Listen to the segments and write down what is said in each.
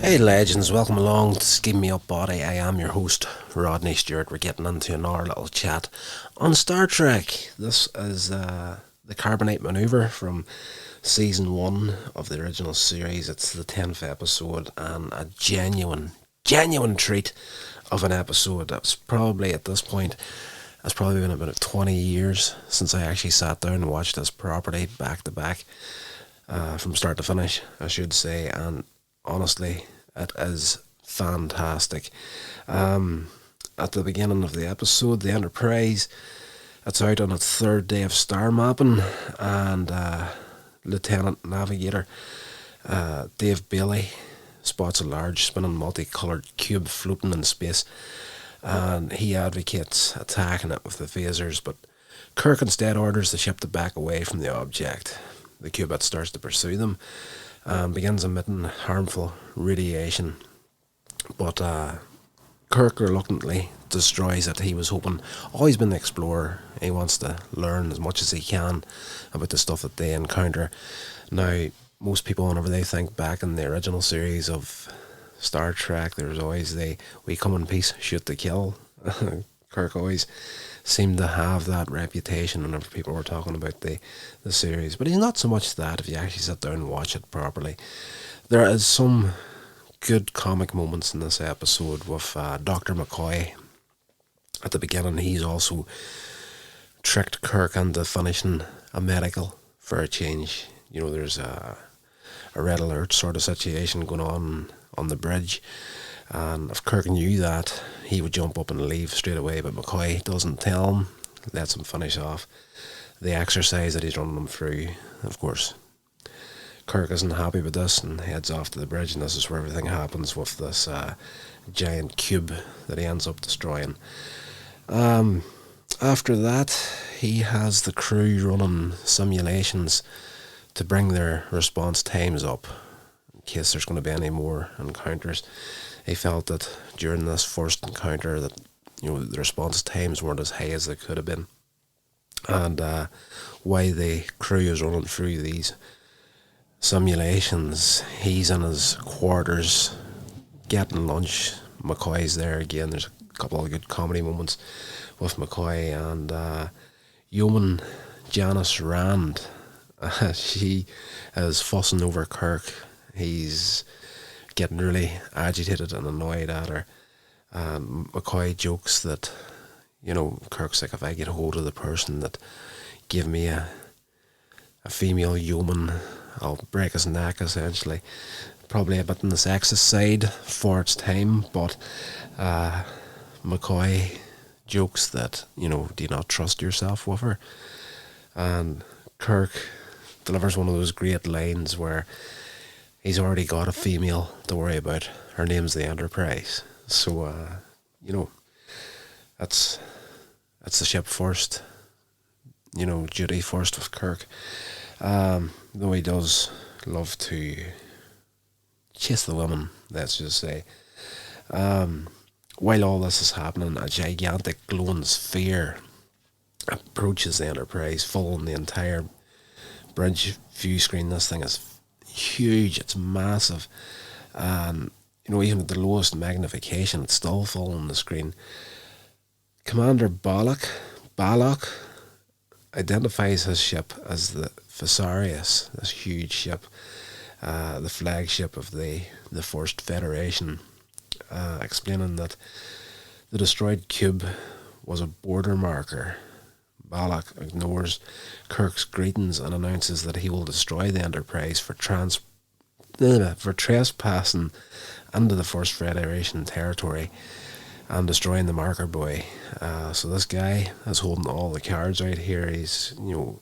Hey legends, welcome along to Sceam Me Up Botty. I am your host, Rodney Stewart. We're getting into another little chat on Star Trek. This is the Carbonate Maneuver from Season 1 of the original series. It's the 10th episode and a genuine treat of an episode. That's probably at this point, it's probably been about 20 years since I actually sat down and watched this properly back to back, from start to finish, I should say, and honestly, it is fantastic. At the beginning of the episode, the Enterprise, it's out on its third day of star mapping, and Lieutenant Navigator Dave Bailey spots a large spinning multicoloured cube floating in space, and he advocates attacking it with the phasers, but Kirk instead orders the ship to back away from the object. The cubit starts to pursue them and begins emitting harmful radiation, but Kirk reluctantly destroys it. He was hoping, always been an explorer, he wants to learn as much as he can about the stuff that they encounter. Now, most people, whenever they think back in the original series of Star Trek, there's always we come in peace, shoot to kill. Kirk always seemed to have that reputation whenever people were talking about the series. But he's not so much that if you actually sit down and watch it properly. There is some good comic moments in this episode with Dr. McCoy. At the beginning, he's also tricked Kirk into finishing a medical for a change. You know, there's a red alert sort of situation going on the bridge. And if Kirk knew that, he would jump up and leave straight away, but McCoy doesn't tell him, lets him finish off the exercise that he's running them through. Of course, Kirk isn't happy with this and heads off to the bridge, and this is where everything happens with this giant cube that he ends up destroying. After that, he has the crew running simulations to bring their response times up in case there's going to be any more encounters. He felt that during this first encounter that, you know, the response times weren't as high as they could have been. And while the crew is running through these simulations, he's in his quarters getting lunch. McCoy's there again. There's a couple of good comedy moments with McCoy and Yeoman Janice Rand. She is fussing over Kirk. He's getting really agitated and annoyed at her. McCoy jokes that, you know, Kirk's like, if I get hold of the person that gave me a female yeoman, I'll break his neck, essentially. Probably a bit on the sexist side for its time, but McCoy jokes that, you know, do you not trust yourself with her? And Kirk delivers one of those great lines where he's already got a female to worry about. Her name's the Enterprise. So, you know, that's the ship first. You know, duty first with Kirk. Though he does love to chase the women, let's just say. While all this is happening, a gigantic glowing sphere approaches the Enterprise, filling the entire bridge view screen. This thing is huge, it's massive, and you know, even at the lowest magnification, it's still full on the screen. Commander Balak identifies his ship as the Fesarius, this huge ship, the flagship of the First Federation, explaining that the destroyed cube was a border marker. Balak ignores Kirk's greetings and announces that he will destroy the Enterprise for trespassing into the First Federation territory and destroying the marker buoy. So this guy is holding all the cards out here. He's, you know,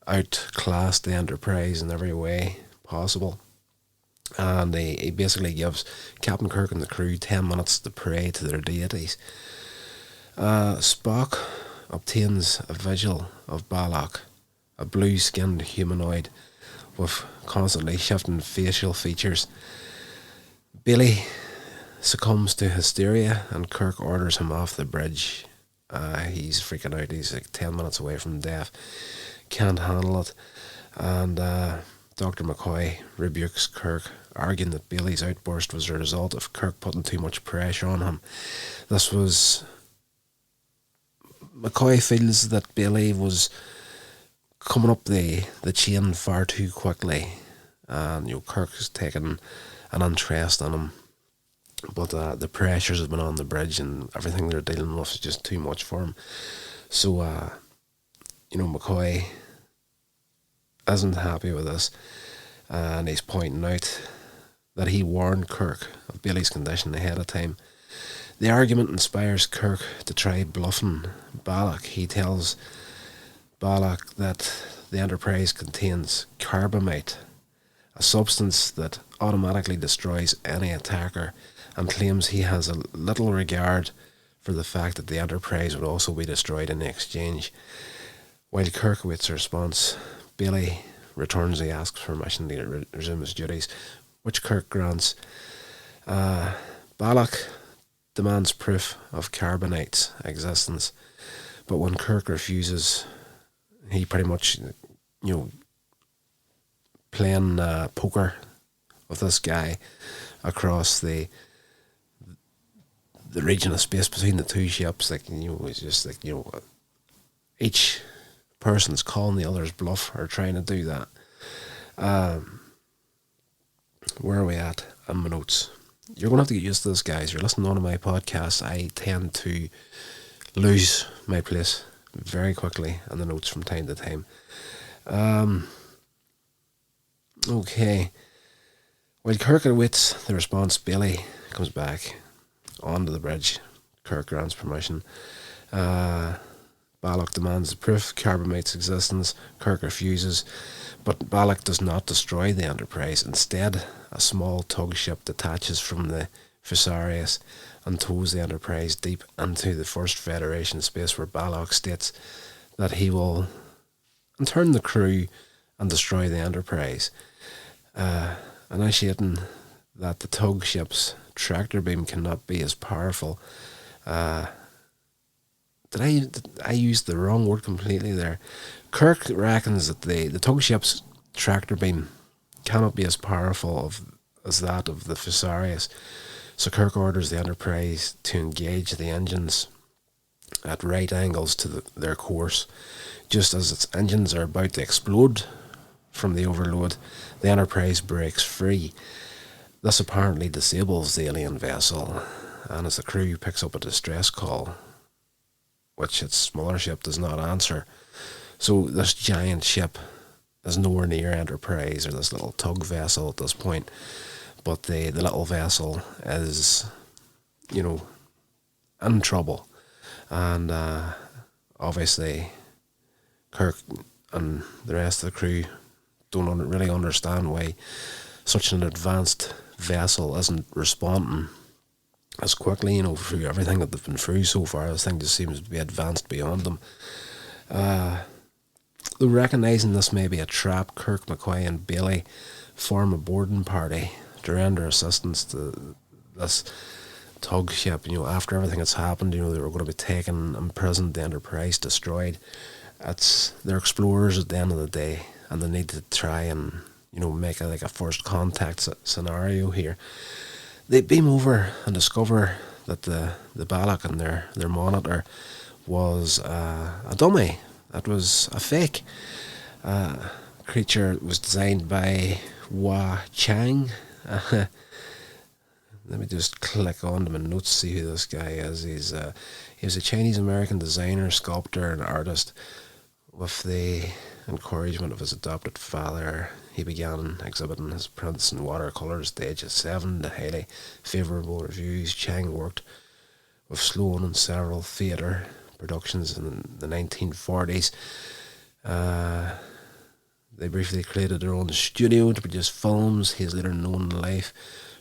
outclassed the Enterprise in every way possible. And he basically gives Captain Kirk and the crew 10 minutes to pray to their deities. Spock obtains a visual of Balak, a blue-skinned humanoid with constantly shifting facial features. Bailey succumbs to hysteria and Kirk orders him off the bridge. He's freaking out. He's like 10 minutes away from death. Can't handle it. And to Dr. McCoy rebukes Kirk, arguing that Bailey's outburst was a result of Kirk putting too much pressure on him. McCoy feels that Bailey was coming up the chain far too quickly, and Kirk's taken an interest in him. But the pressures have been on the bridge, and everything they're dealing with is just too much for him. So, McCoy isn't happy with this, and he's pointing out that he warned Kirk of Bailey's condition ahead of time. The argument inspires Kirk to try bluffing Balak. He tells Balak that the Enterprise contains carbomite, a substance that automatically destroys any attacker, and claims he has a little regard for the fact that the Enterprise would also be destroyed in the exchange. While Kirk awaits a response, Bailey returns. He asks permission to resume his duties, which Kirk grants. Balak demands proof of Carbonite's existence, but when Kirk refuses, he pretty much, playing poker with this guy across the region of space between the two ships. It's just each person's calling the other's bluff or trying to do that. Where are we at in my notes? You're going to have to get used to this, guys. You're listening to one of my podcasts. I tend to lose my place very quickly in the notes from time to time. Okay. While Kirk awaits the response, Bailey comes back onto the bridge. Kirk grants permission. Balak demands the proof of Carbomite's existence. Kirk refuses, but Balak does not destroy the Enterprise. Instead, a small tug ship detaches from the Fusarius and tows the Enterprise deep into the First Federation space, where Balak states that he will intern the crew and destroy the Enterprise, initiating that the tug ship's tractor beam cannot be as powerful. Did I use the wrong word completely there? Kirk reckons that the tug ship's tractor beam cannot be as powerful as that of the Fusarius. So Kirk orders the Enterprise to engage the engines at right angles to their course. Just as its engines are about to explode from the overload, the Enterprise breaks free. This apparently disables the alien vessel, and as the crew picks up a distress call, which its smaller ship does not answer. So this giant ship is nowhere near Enterprise or this little tug vessel at this point, but the little vessel is, in trouble. And obviously Kirk and the rest of the crew don't really understand why such an advanced vessel isn't responding as quickly, through everything that they've been through so far. This thing just seems to be advanced beyond them. Recognising this may be a trap, Kirk, McCoy and Bailey form a boarding party to render assistance to this tug ship. After everything that's happened, they were going to be taken, imprisoned, the Enterprise destroyed. They're explorers at the end of the day, and they need to try and, make a first contact scenario here. They beam over and discover that the Balak and their monitor was a dummy. That was a fake. Creature was designed by Hua Chang. Let me just click on to my notes to see who this guy is. He was a Chinese-American designer, sculptor, and artist. With the encouragement of his adopted father, he began exhibiting his prints in watercolours at the age of 7 to highly favourable reviews. Chang worked with Sloan in several theatre productions in the 1940s. They briefly created their own studio to produce films. He is later known in life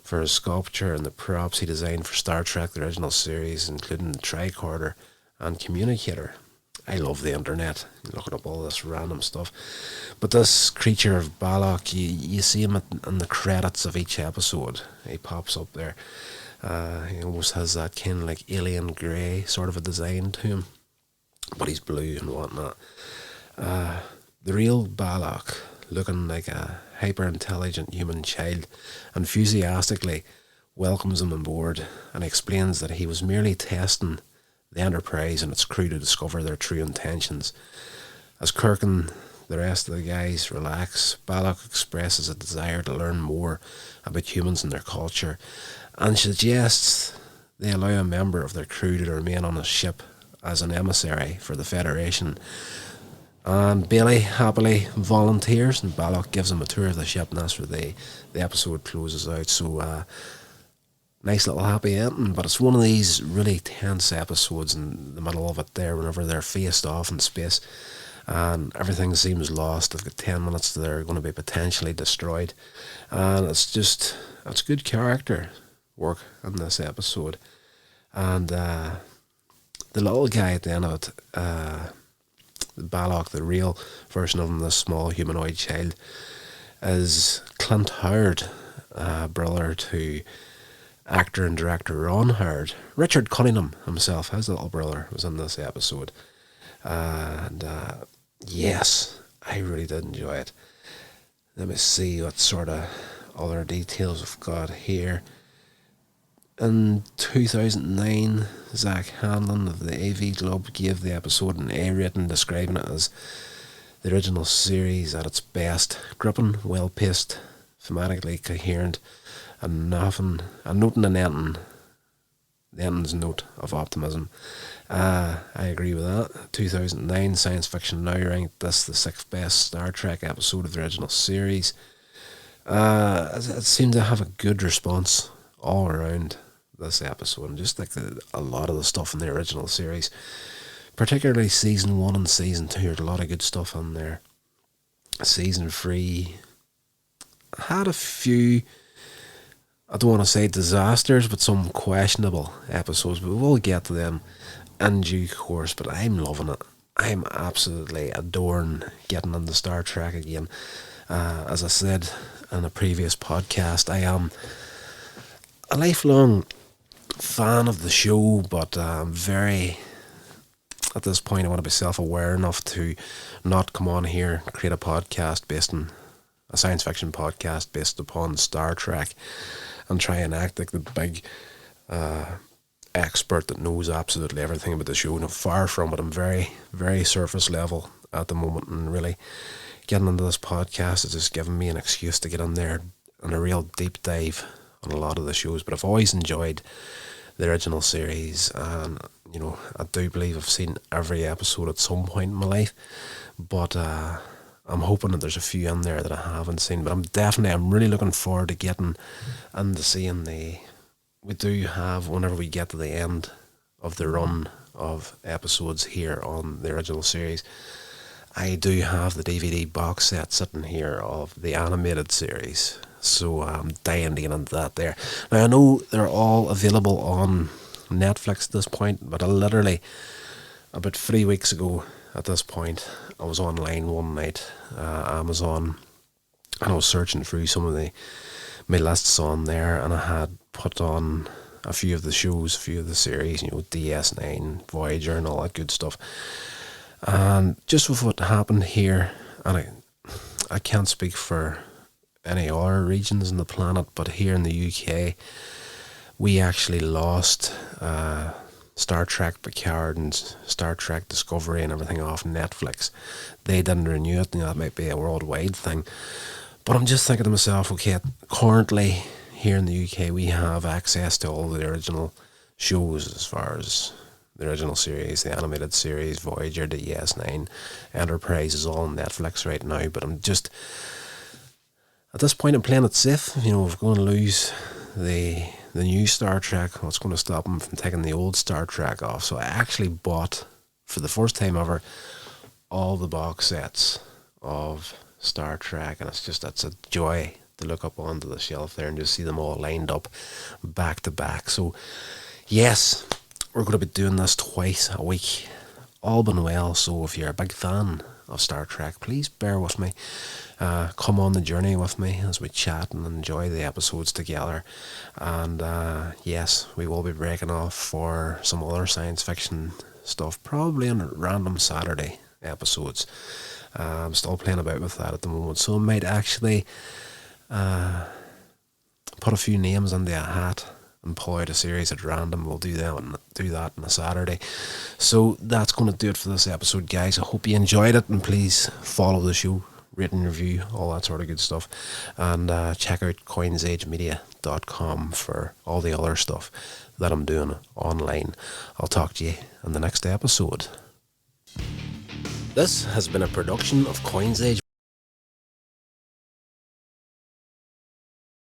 for his sculpture and the props he designed for Star Trek, the original series, including the tricorder and communicator. I love the internet, looking up all this random stuff. But this creature of Balak, you see him in the credits of each episode. He pops up there. He almost has that kind of like alien grey sort of a design to him, but he's blue and whatnot. The real Balak looking like a hyper-intelligent human child, enthusiastically welcomes him on board and explains that he was merely testing the Enterprise and its crew to discover their true intentions. As Kirk and the rest of the guys relax, Balok expresses a desire to learn more about humans and their culture and suggests they allow a member of their crew to remain on his ship as an emissary for the Federation. And Bailey happily volunteers, and Balok gives him a tour of the ship, and that's where the episode closes out. So, nice little happy ending, but it's one of these really tense episodes in the middle of it there, whenever they're faced off in space, and everything seems lost. They've got 10 minutes, they're going to be potentially destroyed, and it's good character work in this episode. And the little guy at the end of it, Balok, the real version of him, this small humanoid child, is Clint Howard, brother to actor and director Ron Howard. Richard Cunningham himself, his little brother, was in this episode. And yes, I really did enjoy it. Let me see what sort of other details we've got here. In 2009, Zach Hanlon of the AV Club gave the episode an A rating, describing it as the original series at its best. Gripping, well-paced, thematically coherent, and noting and ending. The ending's note of optimism. I agree with that. 2009, Science Fiction Now ranked this the 6th best Star Trek episode of the original series. It seemed to have a good response all around this episode, and just like a lot of the stuff in the original series, particularly season 1 and season 2, there's a lot of good stuff on there. Season 3 had a few, I don't want to say disasters, but some questionable episodes, but we'll get to them in due course. But I'm loving it. I'm absolutely adoring getting into Star Trek again. As I said in a previous podcast, I am a lifelong fan of the show, but very, at this point, I want to be self-aware enough to not come on here and create a podcast based on a science fiction podcast based upon Star Trek and try and act like the big expert that knows absolutely everything about the show. No, far from it. I'm very, very surface level at the moment, and really getting into this podcast has just given me an excuse to get in there on a real deep dive on a lot of the shows. But I've always enjoyed the original series, and I do believe I've seen every episode at some point in my life, but I'm hoping that there's a few in there that I haven't seen. But I'm really looking forward to getting and to seeing we do have, whenever we get to the end of the run of episodes here on the original series, I do have the DVD box set sitting here of the animated series. So I'm dying to get into that there. Now, I know they're all available on Netflix at this point, but I literally, about 3 weeks ago at this point, I was online one night, Amazon, and I was searching through some of my lists on there, and I had put on a few of the shows, a few of the series, DS9, Voyager, and all that good stuff. And just with what happened here, and I can't speak for any other regions on the planet, but here in the UK, we actually lost Star Trek Picard and Star Trek Discovery and everything off Netflix. They didn't renew it, that might be a worldwide thing. But I'm just thinking to myself, okay, currently here in the UK, we have access to all the original shows, as far as the original series, the animated series, Voyager, the DS9, Enterprise is all on Netflix right now. But I'm just, at this point, I'm playing it safe. If we're going to lose the new Star Trek, what's going to stop them from taking the old Star Trek off? So I actually bought, for the first time ever, all the box sets of Star Trek, and it's a joy to look up onto the shelf there and just see them all lined up back to back. So yes, we're going to be doing this twice a week, all been well. So if you're a big fan of Star Trek, please bear with me. Come on the journey with me as we chat and enjoy the episodes together. And yes, we will be breaking off for some other science fiction stuff, probably on a random Saturday episodes. I'm still playing about with that at the moment, so I might actually put a few names into a hat and pull out a series at random. We'll do that on a Saturday. So that's going to do it for this episode, guys. I hope you enjoyed it, and please follow the show, rate and review, all that sort of good stuff, and check out coinsagemedia.com for all the other stuff that I'm doing online. I'll talk to you in the next episode. This has been a production of Coinsage